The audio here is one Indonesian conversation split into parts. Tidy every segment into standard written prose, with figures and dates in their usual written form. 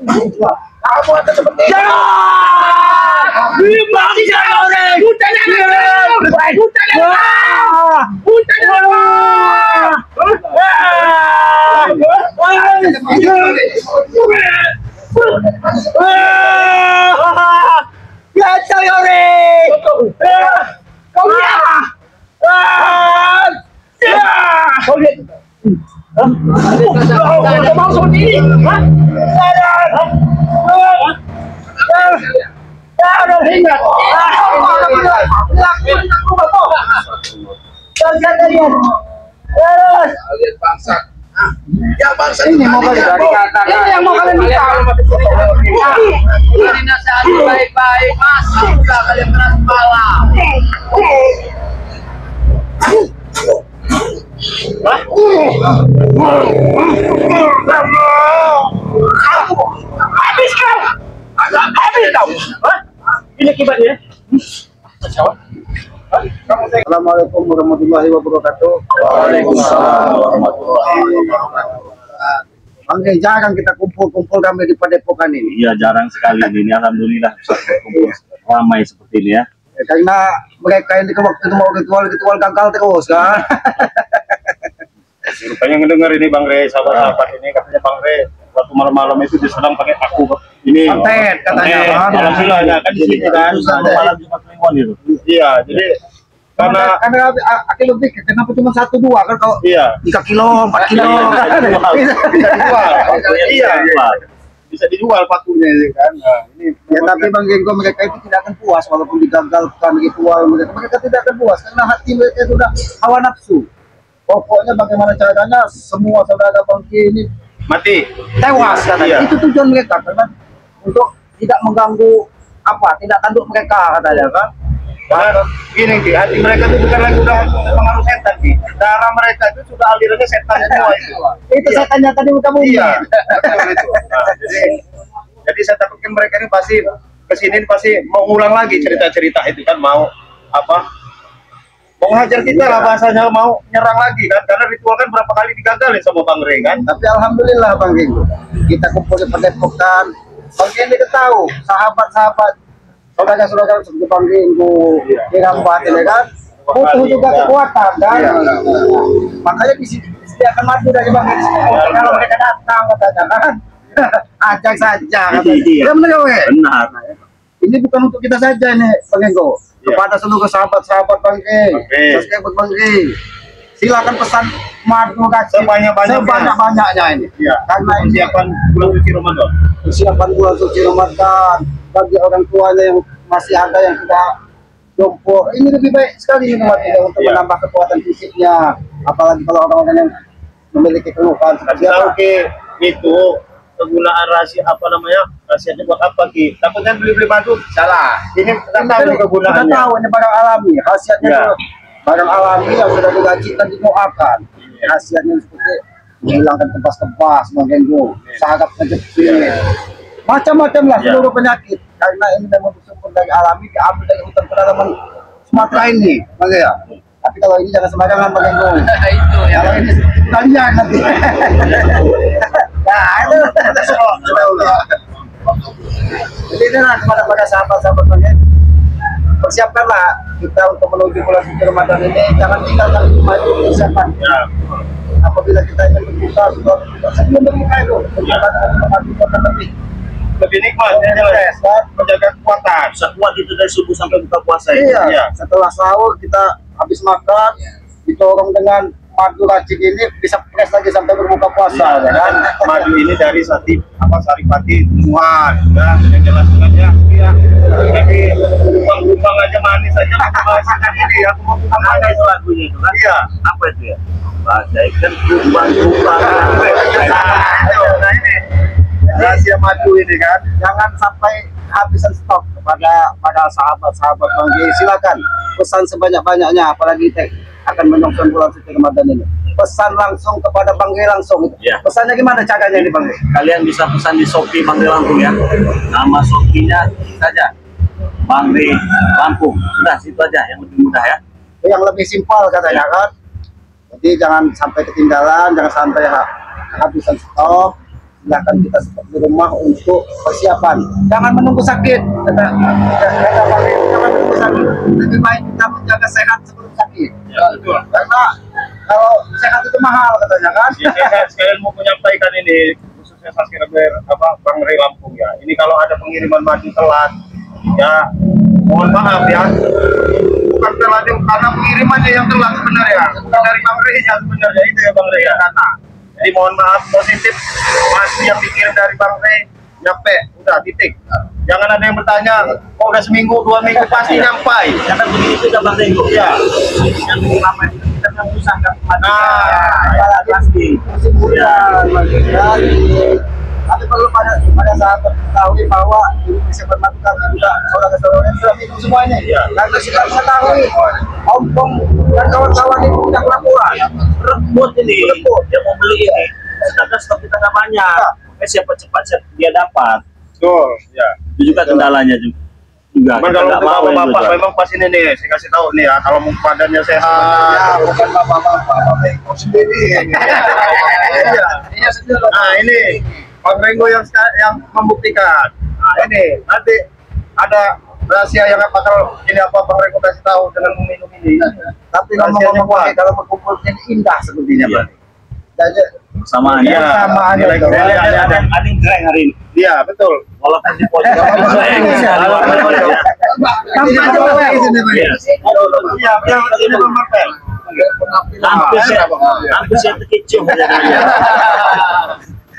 Kamu ada seperti itu. Kalian bangsa. Ya bangsa ini mau kalian ini yang mau kalian minta. Ini nasihat baik-baik, Mas. Sudah kalian keras kepala. Habis kau. Habis kau. Ini akibatnya. Assalamualaikum warahmatullahi wabarakatuh. Waalaikumsalam warahmatullahi wabarakatuh. Bangke, jarang kita kumpul-kumpul kami di Padepokan ini. Iya, jarang sekali ini. Alhamdulillah bisa kumpul ramai seperti ini ya. Karena mereka ini waktu itu mau ritual gagal terus kan. Rupanya ngedenger ini Bang Re, sahabat-sahabat ini katanya Bang Re waktu malam-malam itu diserang pakai paku ini. Santet katanya. Alhamdulillah ya kan di sini kan malam Jumat Kliwon itu. Iya, jadi karena akhir lebih kenapa cuma 1-2 kan kalau iya 3 kilo 4 kilo bisa dijual. Iya, bisa dijual pakunya kan. Nah, ini ya, tapi Bang Genggo mereka itu tidak akan puas walaupun digagalkan ritual mereka tidak akan puas karena hati mereka itu sudah hawa nafsu. Pokoknya bagaimana caranya semua saudara Bangke ini mati tewas katanya. Itu tujuan mereka karena untuk tidak mengganggu tidak tanduk mereka katanya kan. Karena gini Ki, hati mereka itu bukan lagi udah pengaruh setan Ki. Darah mereka itu sudah alirannya setan semua itu. Itu setannya tadi kamu. Iya. Itu. Nah, jadi saya takutkan mereka ini pasti kesini pasti mau ngulang lagi cerita-cerita itu kan, mau mau hajar kita lah bahasanya, mau nyerang lagi kan, karena ritual kan berapa kali digagalin sama Bang Re kan. Tapi alhamdulillah Bang Genggo, kita kumpul di Padepokan. Bang Genggo tahu sahabat-sahabat saudara-saudara seperti Bang Genggo, Rambat ini kan butuh juga kekuatan kan. Makanya disediakan madu dari Bang Genggo. Kalau mereka datang katanya kan, ajak saja katanya. Benar. Ini bukan untuk kita saja ini Bang Genggo. Kepada seluruh sahabat-sahabat Bang Genggo, subscriber Bang Genggo, silakan pesan madu sebanyak-banyaknya ini. Karena persiapan bulan suci Ramadan. Persiapan bulan suci Ramadan bagi orang tuanya yang masih ada yang sudah jompo, ini lebih baik sekali minuman ini untuk menambah kekuatan fisiknya, apalagi kalau orang-orang yang memiliki keluhan seperti itu kegunaan rahasia rahasianya buat apa Ki? Takutnya beli madu salah. Ini kita tahu kegunaannya. Kita tahu ini barang alami, khasiatnya barang alami yang sudah digajikan dimuakan. Khasiatnya seperti menghilangkan kebas-kebas, Bang Genggo, saraf kejepit, macam-macam lah seluruh penyakit. Karena ini memang bersumber dari alami, diambil dari hutan pedalaman Sumatera ini, Bang ya. Tapi kalau ini jangan sembarangan Bang Genggo. Itu ya. Kalau ini kalian nanti. Nah, itu jadi inilah kepada sahabat-sahabat Bang Genggo, persiapkanlah kita untuk menuju bulan suci Ramadan ini, jangan tinggalkan maju persiapan. Apabila kita ingin berbuka sebelum berbuka itu lebih nikmat ya, jelas menjaga kekuatan sekuat itu dari subuh sampai buka puasa. Iya. Setelah sahur kita habis makan didorong dengan madu racik ini bisa press lagi sampai berbuka puasa ya kan. Madu ini dari saripati tumbuhan ya, yang jelas ya. Tapi kumbang aja manis aja mengasilkan ini. Aku mau kumbang mana itu lagunya itu kan? Iya. Apa itu ya? Bagaikan kumbang. Nah ini rahasia madu ini kan, jangan sampai habisan stok pada sahabat-sahabat Bang Genggo. Silakan pesan sebanyak-banyaknya, apalagi akan menyongsong bulan suci Ramadan ini. Pesan langsung kepada Bang Genggo langsung. Ya. Pesannya gimana caranya ini Bang Genggo? Kalian bisa pesan di Shopee Bang Genggo langsung ya. Nama Shopee-nya saja Bang Genggo Lampung. Sudah situ aja yang lebih mudah ya. Yang lebih simpel katanya kan. Jadi jangan sampai ketinggalan, jangan sampai habisan stok. silakan kita stop di rumah untuk persiapan. Jangan menunggu sakit. Kata Bang Rey, jangan menunggu sakit. Lebih baik kita menjaga sehat sebelum sakit. Ya, betul. Karena kalau sehat itu mahal katanya kan. Ya, saya sekalian mau menyampaikan ini khususnya subscriber Bang Rey Lampung ya. Ini kalau ada pengiriman madu telat, ya mohon maaf ya. Bukan telat karena pengirimannya yang telat sebenarnya. Bukan dari Bang Rey nya sebenarnya itu ya Bang Rey ya kata. Jadi mohon maaf positif madu yang dikirim dari Bang Rey nyampe, udah titik. Jangan ada yang bertanya, oh udah seminggu, 2 minggu pasti nyampai. Karena begitu sudah Bang Rey ya. Yang lama itu kita yang susah kan. Nah, pasti. Kesimpulan, tapi perlu pada saat mengetahui bahwa Indonesia bermatukan juga saudara-saudara sudah minum semuanya. Karena sudah mengetahui Ompong dan kawan-kawan itu tidak laporan. Rebut ini, dia mau beli ini. Sedangkan stok kita nggak banyak. Siapa cepat dia dapat. Betul, ya. Itu juga kendalanya juga. Cuman Kita kalau nggak untuk mau yang bapak jual. memang pas ini nih, saya kasih tahu nih ya, kalau badannya Ya, sehat. bukan bapak-bapak Bengko sendiri. Iya sendiri. Nah ini Bang Renggo yang membuktikan. Nah ini nanti ada rahasia yang bakal ini apa Bang Renggo kasih tahu dengan meminum ini. Tapi ngomong-ngomong kalau berkumpul ini indah sepertinya, Iya. Bang. Jadi Sama Iya. Kesamaan Nilai- itu. nilai- ada yang keren hari ini. Iya betul. Walaupun di pojok. Kamu aja Bang di sini, Bang. Iya. Iya biar ini Bang Marvel. Hampir saya terkecoh.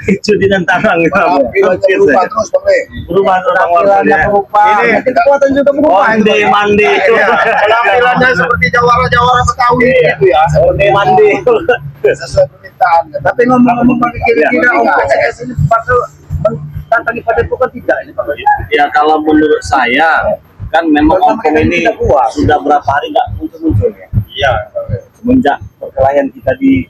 Kecoh di tangan. Berubah terus, Bang Rey. Berubah terus Bang Marvel, Tampilannya ya. berubah. Ini. Nanti kekuatan juga berubah. Mandi, mandi. Iya. Penampilannya seperti jawara-jawara Betawi gitu ya. Seperti mandi. Sesuai permintaan. Tapi ngomong-ngomong Bang, kira-kira Ompong CS ini bakal mendatangi Padepokan tidak ini, Bang? Ya kalau menurut saya kan memang Pertama Ompong kita ini tidak puas. sudah berapa hari nggak muncul-muncul ya. Iya. Semenjak perkelahian kita di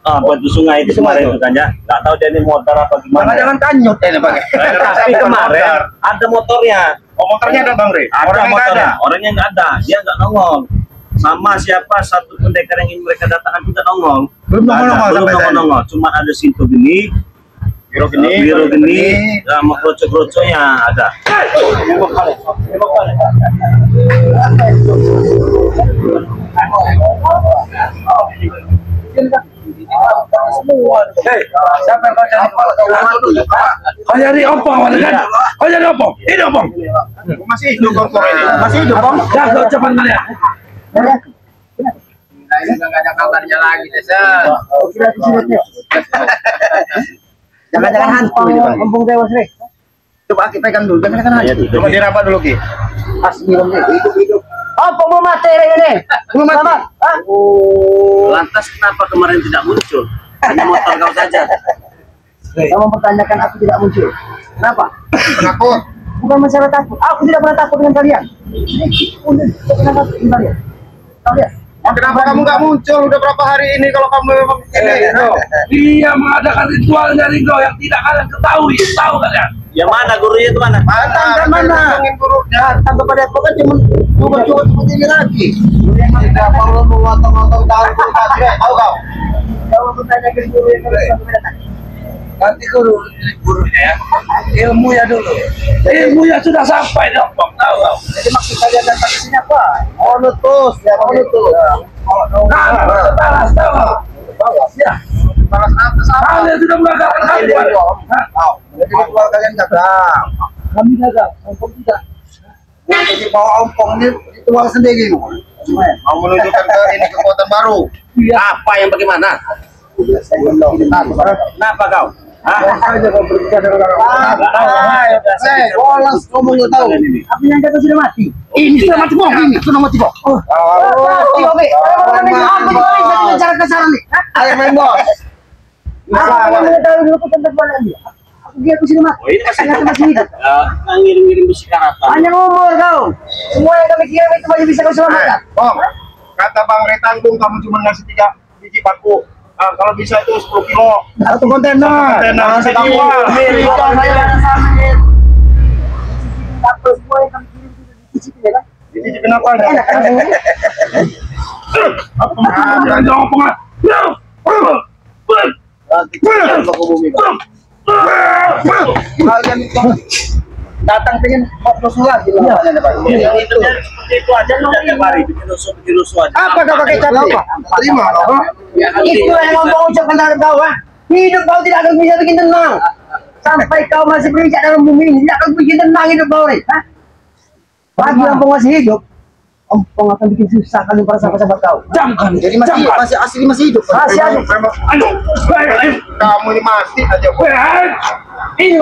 Batu Sungai itu kemarin itu kan ya, nggak tahu dia ini motor apa gimana. Jangan kanyut ini, Bang. Tapi kemarin ada motornya. Oh motornya ada Bang Rey. Ada Orangnya nggak motornya, ada. orangnya nggak ada, dia nggak nongol. Sama siapa satu pendekar yang ingin mereka datangkan juga nongol. Belum Nggak ada, nongol-nongol belum sampai tadi. nongol. Cuma ada Sinto geni, Biru geni. biru geni, sama kroco-kroconya ada. Siapa yang kau cari? Kau jadi Ompong, kan? Kau jadi Ompong. Ini Ompong. Masih hidup kompor ini. Masih hidup, Bang? Dah, kau cepat kalian. Nah, ini nggak ada kabarnya lagi, Desa. Jangan-jangan hantu ini, Bang. Mumpung tewas, Rey. Coba kita pegang dulu, jangan-jangan hantu. Coba diraba dulu Ki. Asmiram, hidup-hidup. Oh, mau mati Rey ini. Belum mati. Lantas kenapa kemarin tidak muncul? Hanya motor kau saja. Kamu mempertanyakan aku tidak muncul. Kenapa? Penakut. Bukan masalah takut. Aku tidak pernah takut dengan kalian. Udah, saya pernah takut dengan kalian. Kalian. Kenapa kamu nggak muncul? Udah berapa hari ini kalau kamu memang ini? Dia mengadakan ritualnya Ringo yang tidak kalian ketahui. Tahu kalian? Yang mana gurunya itu mana? Datang mana? Datang kepada aku kan cuma coba-coba seperti ini lagi. Tidak perlu memotong-motong daun tahu kau? Kalau bertanya ke guru yang datang. Nanti gurunya ilmu ya dulu. Ilmunya sudah sampai di Ompong. Tahu kau? Jadi maksud kalian datang ke sini apa? Mau nutus, ya mau nutus. Nah, balas tahu kau? Balas ya. Balas apa? Kalian sudah menggagalkan kami. Jadi keluar kalian gagal. Kami gagal, Ompong tidak. Jadi bawa Ompong ini ritual sendiri. Mau menunjukkan ke ini kekuatan baru. Apa yang bagaimana? Kenapa kau? Bolas ngomong nggak tahu. Apa yang kata sudah mati? Ini sudah mati bohong ini, sudah mati bohong. Mati oke. Apa bisa bicara kasar nih? Ayo main bos. Apa yang mengetahui dulu tentang mana dia? Dia sudah mati. Oh, ini masih masih hidup. ngirim-ngirim besi karatan. Hanya umur kau. Semua yang kami kirim itu masih bisa kau selamatkan. Bang, kata Bang Rey tanggung kamu cuma ngasih 3 biji paku. Kalau bisa itu 10 kilo. Satu kontainer. Kontainer. Satu Apa semua yang kami kirim itu dicicipin ya kan? Dicicipin apa? Jangan Ompong. Nanti kita ke bumi. Kalian itu datang pengen musuh lagi loh. Itu seperti itu aja udah tiap hari bikin rusuh aja. Apa kau pakai cabai? Terima loh. Itu yang ngomong ucapkan dalam kau, ha? Hidup kau tidak akan bisa bikin tenang. Sampai kau masih berinjak dalam bumi ini, tidak akan bikin tenang hidup kau, ha? Bagi Ompong masih hidup, Ompong akan bikin susah kali para sahabat-sahabat kau. Jamkan. Jadi masih asli masih hidup. Masih ada. Kamu ini mati aja. Ini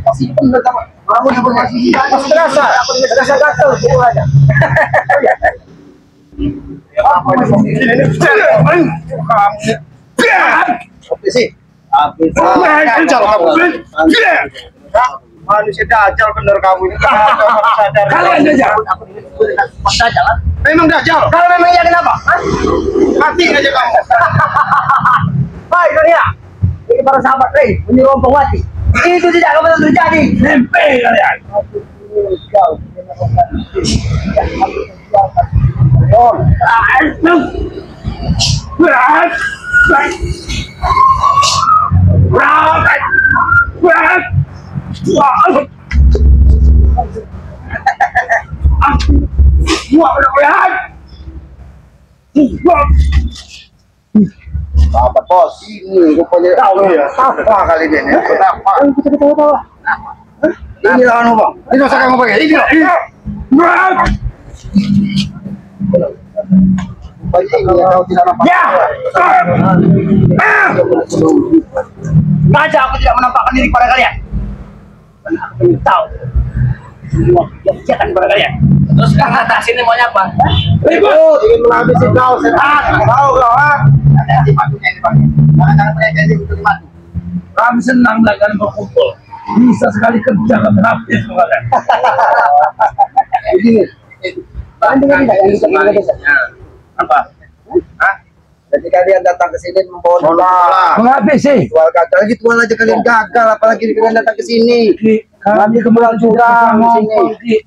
Masih benar kamu. Kamu yang masih terasa. Terasa gatal gitu aja. Apa sih? Manusia dajal bener kamu ini. kalian aja. Memang dajal. Kalau memang iya kenapa? Mati aja kamu. Hai dunia. Ini para sahabat Rey menyuruh Ompong mati. Itu tidak akan pernah terjadi. Tempe kalian. Sahabat bos, ini rupanya tahu ya. Apa kali ini? Kenapa? Kita ketawa-tawa. Ini lah anu bang. Ini masa kamu pakai? Ini loh. Banyak ini yang kau tidak nampak. Ya. Raja, aku tidak menampakkan diri kepada kalian. Karena aku ingin tahu semua kegiatan kepada kalian. Terus sekarang atas ini maunya apa? Ribut, ingin menghabisi kau setan. Tahu kau, ha? Ada di batunya ini bang. Jangan punya janji untuk dimatu. Kami senang dengan berkumpul. Bisa sekali kerja kami habis kalian. Begini. Anda tidak yang bisa mengajar desa. Apa? Hah? Jadi kalian datang ke sini membawa bola. Menghabisi. Jual gagal lagi tuan aja kalian gagal, apalagi kalian datang ke sini. Kami kebetulan curang di sini.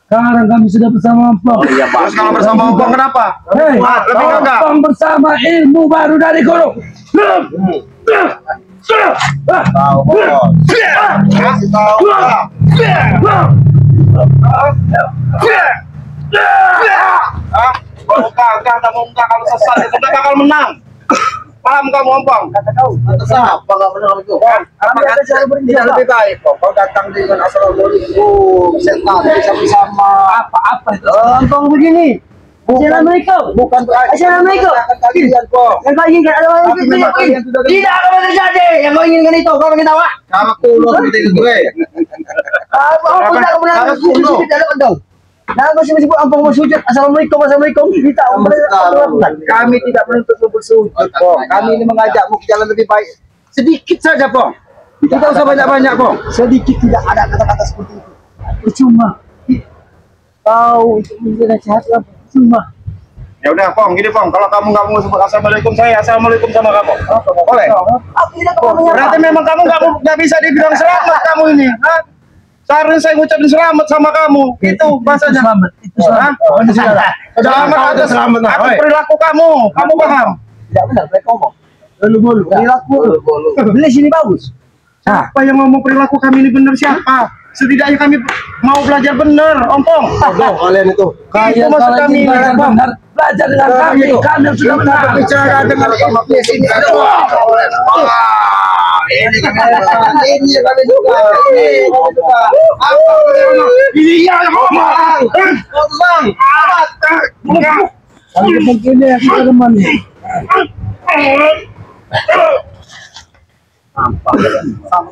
Sekarang kami sudah bersama Ompong. Oh iya Pak. Terus kalau bersama Ompong kenapa? Hei, lebih enggak? Ompong bersama ilmu baru dari guru. Tahu bos. Kasih tahu. Hah? Enggak, kamu enggak kalau sesat itu enggak bakal menang. Paham kamu Ompong? Kata kau, apa nggak benar itu? Kami ada cara tidak lebih baik kok. Kau datang dengan assalamualaikum, setan bersama. Apa itu? Ompong begini. Assalamualaikum. Bukan assalamualaikum. Kalian kok. Yang kau inginkan adalah tidak akan terjadi. Yang kau inginkan itu kau ingin tahu? Sama kulo seperti itu gue. Aku tidak akan benar sujud tidak ada. Nah, kau sebut Ompong mau sujud. Assalamualaikum, assalamualaikum. Kita kami tidak menuntut bersujud kok. Kami ini mengajakmu ke jalan lebih baik. Sedikit saja kok. Tidak usah banyak-banyak kok. Sedikit, tidak ada kata-kata seperti itu. Percuma. Kau untuk menjadi nasihat cuma. Ya udah Pong, gini Pong, kalau kamu nggak mau sebut assalamualaikum saya assalamualaikum sama kamu. Boleh? Aku tidak mau Berarti memang kamu nggak bisa dibilang selamat kamu ini, ha? Seharusnya saya ngucapin selamat sama kamu, itu bahasanya. Selamat. Itu selamat. Selamat atas perilaku kamu paham? Tidak benar, mereka ngomong. Bolu-bolu. Perilaku. Beli sini bagus. Siapa yang ngomong perilaku kami ini benar siapa? Setidaknya kami mau belajar benar, Ompong. Kalian itu. Kalian maksud kalau kami, ingin belajar Ompong. benar, belajar dengan kami. Kami yang sudah benar. Bicara dengan di sini. Ini kami juga. Ini kami juga. Apa Ini yang ngomong. Bang. Kalau begini ya kita teman.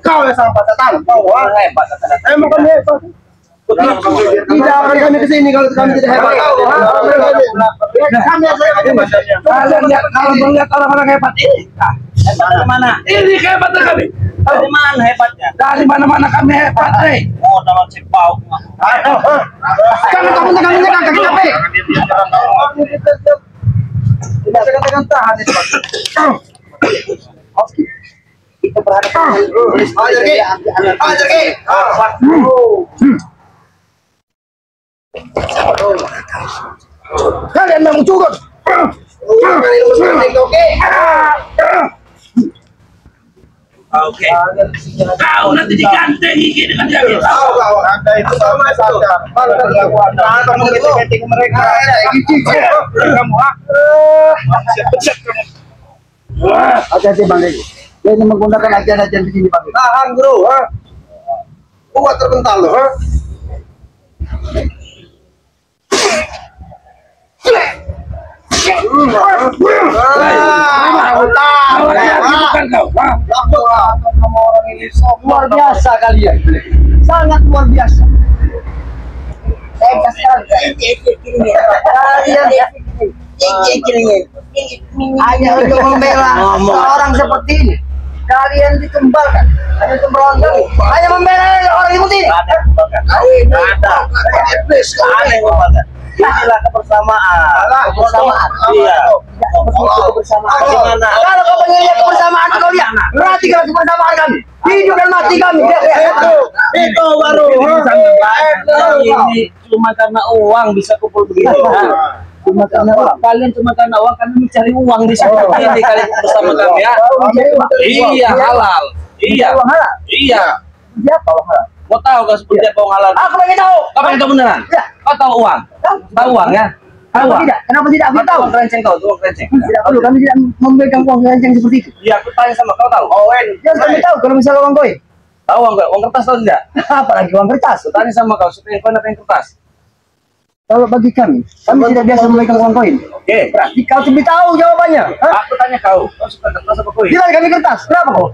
Kau yang sampah setan. Kau hebat setan. Emang kami hebat. Tidak akan kami kesini kalau kami tidak hebat. Kami Kalian lihat kalau melihat orang-orang hebat ini. Hebat dari mana? Ini kehebatan kami. Dari mana hebatnya? Dari mana-mana kami hebat, Rey. Oh, dalam cipau. Jangan kamu tekan kaki capek. Tidak segan tahan itu. Kita berharap ajar ke. Kalian memang curut. Oke. Oke. Kau nanti diganteng gigi dengan dia. Anda itu sama saja. Kamu ketik mereka. Kamu pecat kamu. Hati-hati Bang Regi. Dia ini menggunakan ajian-ajian begini Bang Regi. Tahan bro, ha? Kuat terbental lo, ha? Luar biasa kalian. Sangat luar biasa. Saya kasih hanya untuk membela seorang seperti ini. Kalian dikembalkan, hanya untuk melawan kami. Hanya membela orang seperti ini. Aneh banget. Inilah kebersamaan. Kebersamaan. Iya. Kebersamaan. Gimana? Kalau kau mengingat kebersamaan kau lihat, berarti kalau kebersamaan kami, hidup dan mati kami. Itu baru. Ini cuma karena uang bisa kumpul begini. Cuma karena Kalian cuma karena uang, kami mencari uang di sini. Ini kalian bersama kami ya. Iya halal. Iya. Iya. Siapa orang? Mau tahu gak seperti apa uang halal? Aku pengen tahu. Kau pengen tahu beneran? Ya. Kau tahu uang? Tahu uang ya? Tahu Kenapa uang? tidak? Kenapa tidak? Aku tahu. Uang kerenceng kau, tuh uang kerenceng. Tidak perlu, kami tidak memegang uang kencang seperti itu. Iya, aku tanya sama kau tahu. Jangan kami tahu kalau misalnya uang koin. Tahu uang kertas tahu tidak? Apalagi uang kertas. Aku tanya sama kau, supaya kau yang kertas. Kalau bagi kami tidak biasa memegang uang koin. Oke. Berarti kau lebih tahu jawabannya. Hah? Aku tanya kau suka kertas apa koin? Bilang kami kertas. Kenapa kau?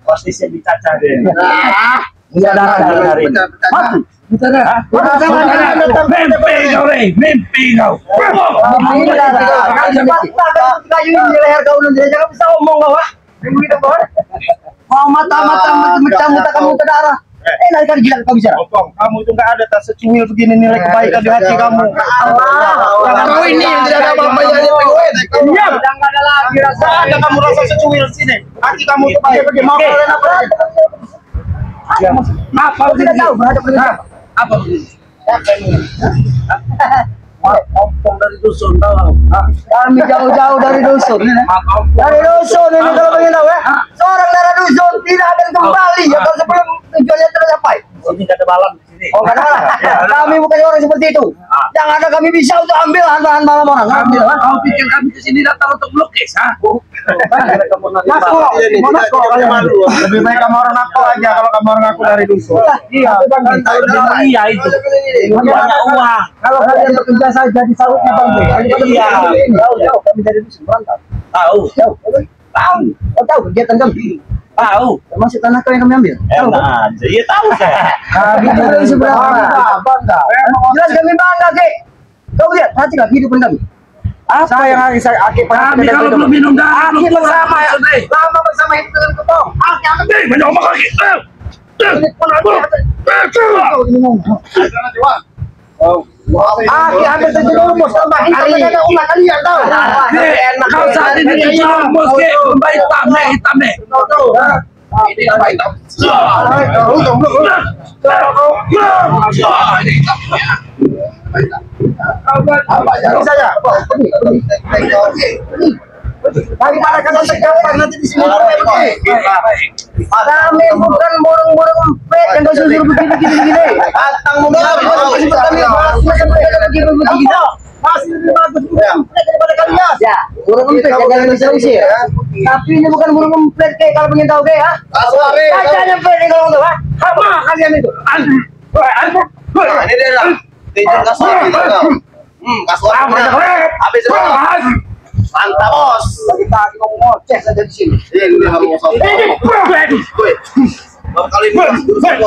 Pasti siap dicacah deh. Iya darah hari ini. Mati. Bicara. Mimpi kau, Rey. Mimpi kau. Ini darah. Kayu ini di leher kau nanti jangan bisa omong kau. Begitu kau. Mau mata-mata macam-macam kamu ke darah. Nanti kan gila kau bicara. Kamu itu nggak ada tak secuil begini nilai kebaikan di hati kamu. Kau ini yang tidak ada apa-apanya di PWN. Iya. Jangan ada lagi rasa. Ada kamu rasa secuil sini. Hati kamu itu baik bagaimana? Kalian apa? Apa tidak tahu berhadap dengan siapa? Apa begini? Ompong dari dusun tahu. Kami jauh-jauh dari dusun. Dari dusun ini kalau pengen tahu ya. Seorang dari dusun tidak akan kembali ya kalau sebelum tujuannya tercapai. Sini ada balam di sini. Oh kadang kami bukan orang seperti itu. Yang ada kami bisa untuk ambil bahan malam orang. Ambil. Kau pikir kami kesini datang untuk melukis, ha? Nasko kalian malu. Lebih baik kamu orang aku aja kalau kamu orang aku dari dusun. Iya. Iya itu. Banyak uang. Kalau kalian bekerja saja di sawitnya bang. Iya. Jauh kami dari dusun berantau. Tahu. Jauh. Tahu. Kau tahu kegiatan kami. Tahu. Termasuk tanah kau yang kami ambil. Tahu. Enak aja. Iya tahu saya. Kami dari seberapa? Bangga. Jelas kami bangga ke. Kau lihat perhatikan kehidupan kami. Apa yang harus saya akibat? Kami kalau belum minum darah, Aki belum bersama ya. Rey. Lama bersama hidup dengan kau. Aki akan Rey, menyomong lagi. Aki hampir terjerumus tambahin sampai ada umat kalian tahu. Kau saat ini terjerumus ke lembah hitam, hitam nih. Ini apa itu? Ini saja. Daripada kalian tercapai nanti di sini. Kami bukan burung-burung empet yang kau suruh begini-begini. Atang muda. Masih lebih bagus daripada kalian. Ya, burung empet yang kalian bisa usir. Tapi ini bukan burung empet kayak kalau pengen tahu kayak, ha? Kacanya empet nih kalau tahu, ha? Apa kalian itu? Ini dia lah. Tinjau kasuari kau. Kasuari habis itu. Mantap bos. Bagi kaki kamu ngoceh saja di sini. Ini harus bos. Berapa kali bos? Bagi kaki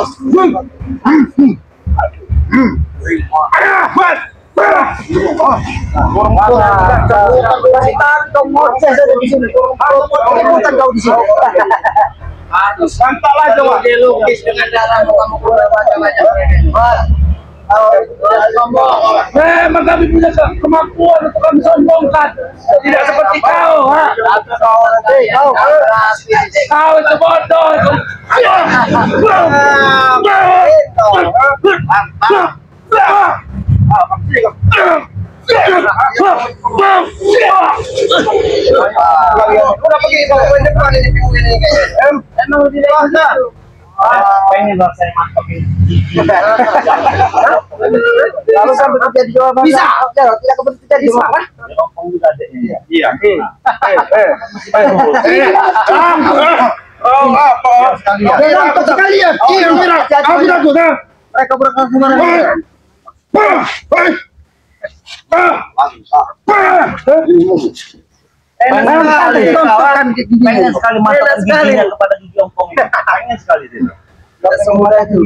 kamu ngoceh saja di sini. Bukan kau di sini. Mantap lah coba. Lukis dengan darah kamu keluar macam-macam. Memang kami punya kemampuan untuk kami sombongkan. Tidak seperti kau, ha? Kau itu bodoh. Udah pergi bawa ke depan ini pinggir ini kayaknya. Emang lebih dewasa. Pengen bahasa yang mantap ini. Kalau sampai terjadi jawaban bisa. Tidak terjadi apa? Iya. Sekalian. Iya, aku takut. Mereka berangkat kemana? Pengen sekali mantapkan giginya kepada gigi ompong ini. Pengen sekali itu. Semua itu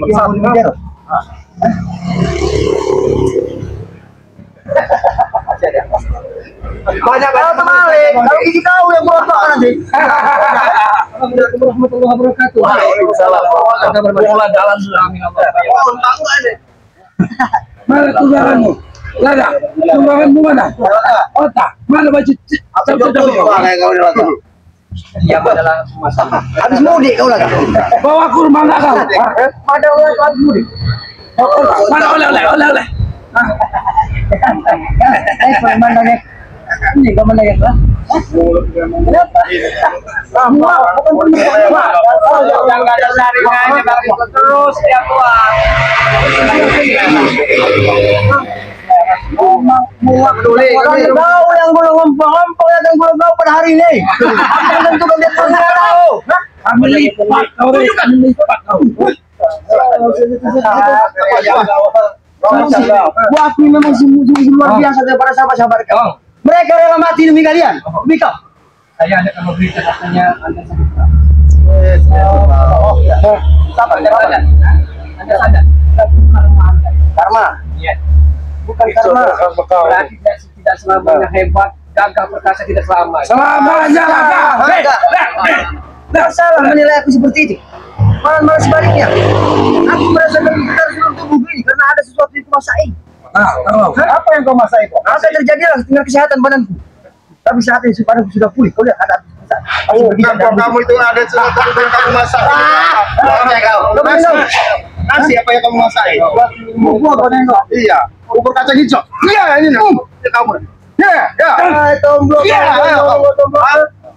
banyak banget terbalik. Kalau gigi kau yang bawa nanti. Warahmatullahi wabarakatuh. Waalaikumsalam. Bola jalan sudah. Mana tungganganmu? Lada, tungganganmu mana? Otak, mana baju? Iya, adalah masalah. Habis mudik kau lagi. Bawa kurma nggak kau? Ada orang habis mudik. Mana oleh. Pemandangan ini pemandangan lah. Kenapa? Yang nggak ada saringannya terus ya Tuhan. Muak peduli. Kau yang belum ngompong yang belum kau pada hari ini. Apa tentu kau lihat tahu. Kami lipat kau. Buat ini memang sungguh luar biasa daripada sahabat-sahabat kau. Mereka rela mati demi kalian. Demi kau. Saya ada kalau berita katanya Anda sakit. Siapa? Anda sadar? Karma. Iya. Bukan karma. Berarti tidak selamanya hebat, gagah perkasa tidak selamanya. Selamanya tidak salah menilai aku seperti itu. Malah sebaliknya. Aku merasakan getar seluruh tubuh ini karena ada sesuatu yang kuasai. Apa yang kau masai kok? Apa yang terjadilah dengan kesehatan badanku. Tapi saat ini badanku sudah pulih. Kau lihat ada Kamu itu ada sesuatu yang kamu masak. Nasi apa yang kamu masak? Bubur kau nengok. Iya, bubur kacang hijau. Iya, ini kamu. Ya. Tombol.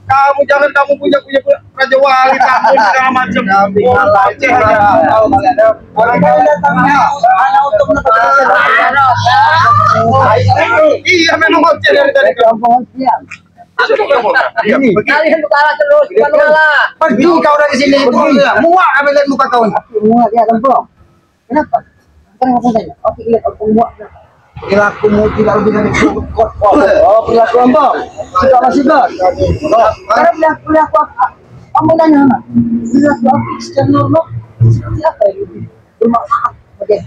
Kamu jangan punya Raja Wali kamu segala macam. Iya, memang oceh dari tadi. Kalian tuh kalah terus, bukan kalah. Pergi kau dari sini. Muak kami lihat muka kau. Muak dia kampung. Kenapa? Kenapa tanya? Oke, lihat aku muak. Perilakumu tidak lebih dari cukup. Oh, perilaku kampung. Sudah masih got. Karena perilaku kamu tanya apa? Perilaku aku secara normal seperti apa ini? Bermanfaat. Oke.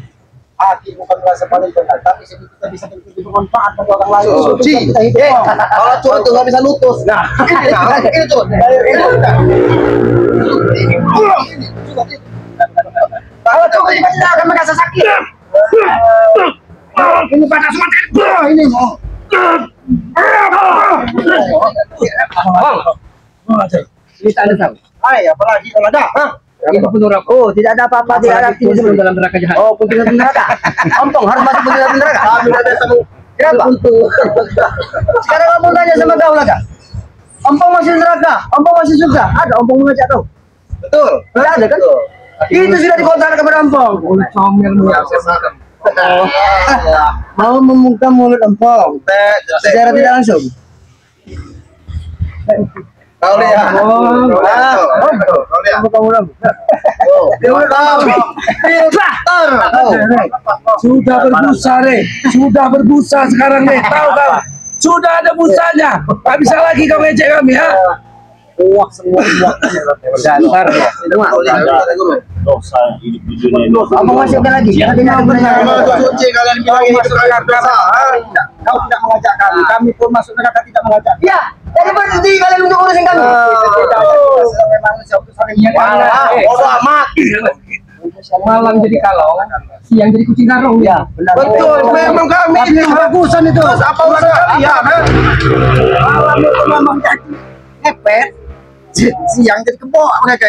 Hati bukan merasa paling benar, tapi kita bisa bermanfaat bagi orang lain. Suci. Kalau curhat tuh nggak bisa lutus. Nah, ini tuh. Kalau tuh kita akan merasa sakit. Ini pada semua ini mau. Bisa Anda tahu? Hai, apalagi kalau ada? Itu pun neraka. Oh, tidak ada apa-apa, tidak ada aktivitas Pun dalam neraka jahat. Oh, pun tidak neraka. Ompong harus masuk pun tidak neraka. Kenapa? Sekarang kamu tanya sama kau lah, Kak. Ompong masih neraka, ompong masih surga. Ada ompong mengajak kau. Betul. Tidak ada kan? Itu sudah dikontrak kepada ompong. Comel Mau membuka mulut ompong secara tidak langsung. Kau lihat. Kau lihat. Buka mulut. Sudah berbusa nih, sudah berbusa sekarang nih, tahu kau? Sudah ada busanya, tak bisa lagi kau ngejek kami ya. Wah, semua dasar ya. Dosa hidup di dunia ini. Kamu masih ada lagi? Tidak benar. Suci kalian bilang itu Kau tidak mengajak kami. Kami pun masuk neraka tidak mengajak. Ya, jadi berhenti kalian untuk urusin kami. Memang suatu saling bodoh amat. Malam jadi kalong, siang jadi kucing karung ya. Betul, memang kami ini bagusan itu. Apa urusan kalian? malam itu memang jadi ngepet. Siang jadi kebok mereka.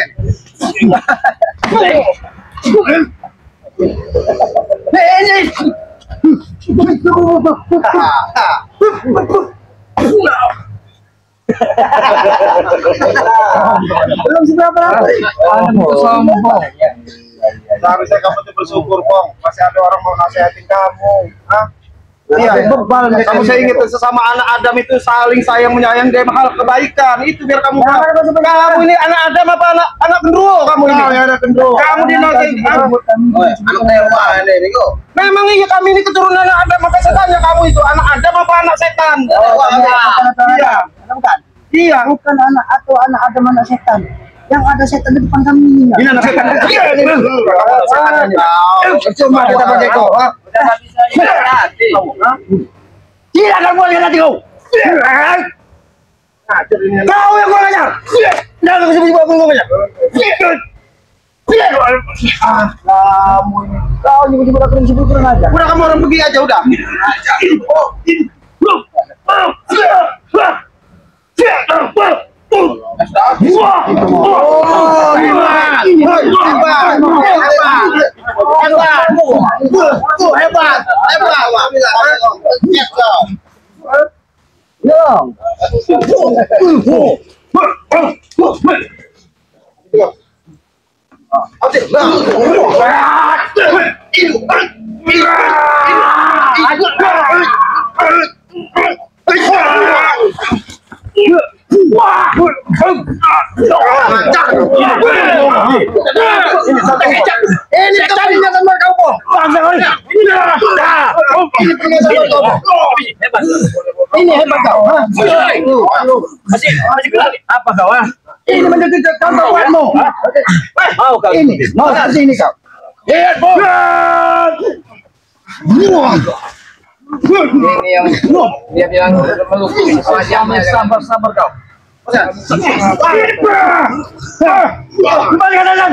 Ini Belum seberapa lama. Sombong. Seharusnya kamu tuh bersyukur, Bang. Masih ada orang mau nasihatin kamu. Hah? Iya, kamu saya ingat sesama anak Adam itu saling sayang menyayang dari hal kebaikan. Itu biar kamu kamu ini anak Adam apa anak gendruwo kamu ini? Anak gendruwo. Kamu dinasihati kamu. Anak dewa ini kok. Memang iya kami ini keturunan anak Adam, maka saya tanya kamu itu anak Adam apa anak setan? Iya. Bukan. Iya. Bukan anak atau anak Adam anak setan. Yang ada setan di depan kami. Ini anak setan. Iya ini. Cuma kita pakai kok. Udah nggak bisa lihat hati. Tidak akan boleh nanti kau. Kau yang kurang ajar. Jangan sebut-sebut aku kurang ajar. Kamu ini. Kau nyebut-nyebut aku disebut kurang ajar. Udah kamu orang pergi aja udah. Ini tadinya sama kau. Ini hebat kau. Masih kelar. Apa kau? Ini menjadi contohmu. Mau kau? Ini mau seperti ini kau. Ini yang dia bilang melukis wajahnya. Sabar kau. Kembalikan aja.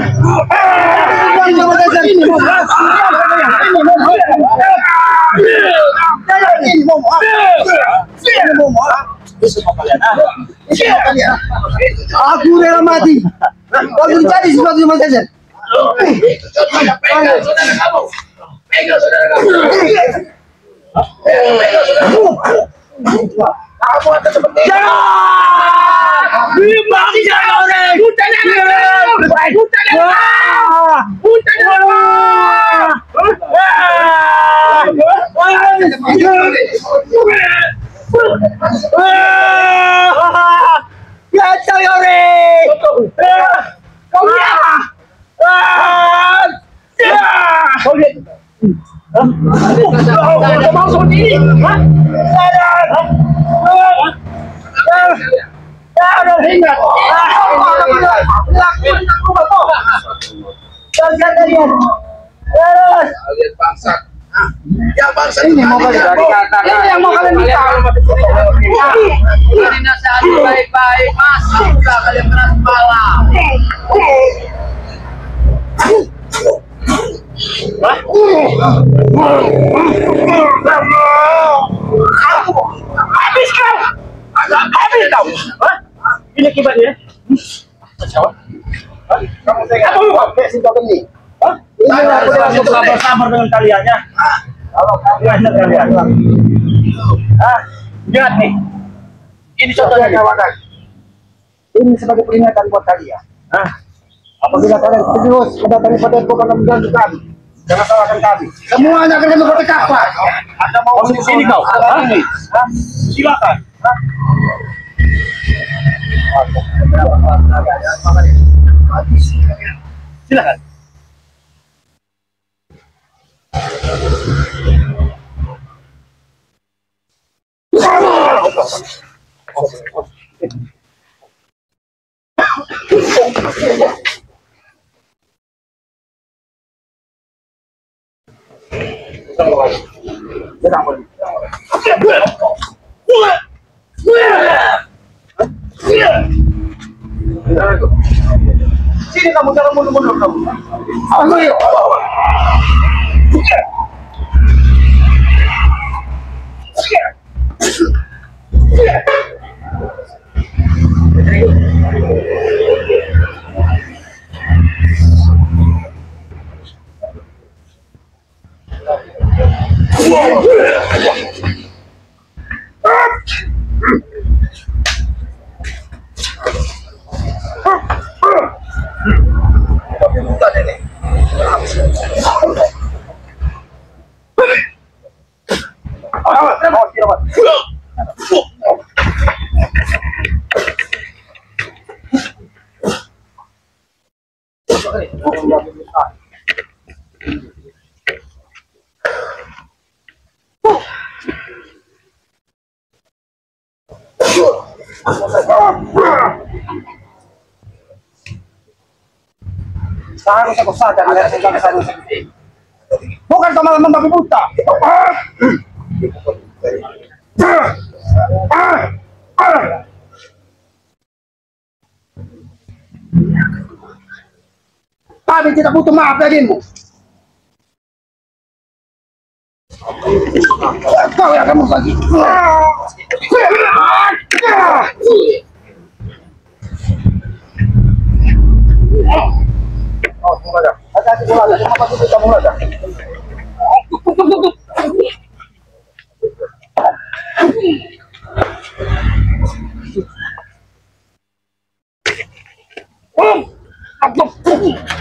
Aku rela mati. Kau jadi sesuatu yang macam Pegang saudara kamu. Pegang saudara kamu. Pegang saudara kamu. Kamu akan seperti itu. Kalian bangsa. Ya bangsa ini mau yang mau kalian minta. Ini nasihat baik-baik, masih juga kalian keras kepala. Habis kau. Habis kau. Ini akibatnya. Kamu tengok. Apa lu pakai senjata ini? Ini aku sabar dengan kaliannya. Kalau kalian kalian. Lihat nih. Ini contohnya kawanan. Ini sebagai peringatan buat kalian. Apabila kalian terus mendatangi padepokan dan mengganggu kami, jangan salahkan kami. Semuanya akan kami bertekapar. Anda mau di sini kau? Ini. Silakan. Silakan. Sini kamu, jangan mundur-mundur kamu. Ayo. Seharusnya kau sadar melihat segala sesuatu. Bukan kau malah membabi buta. Kami tidak butuh maaf darimu. Kau yang akan lagi. Oh, mulai dah. Hati-hati mulai dah. Kenapa kita mulai dah? Aku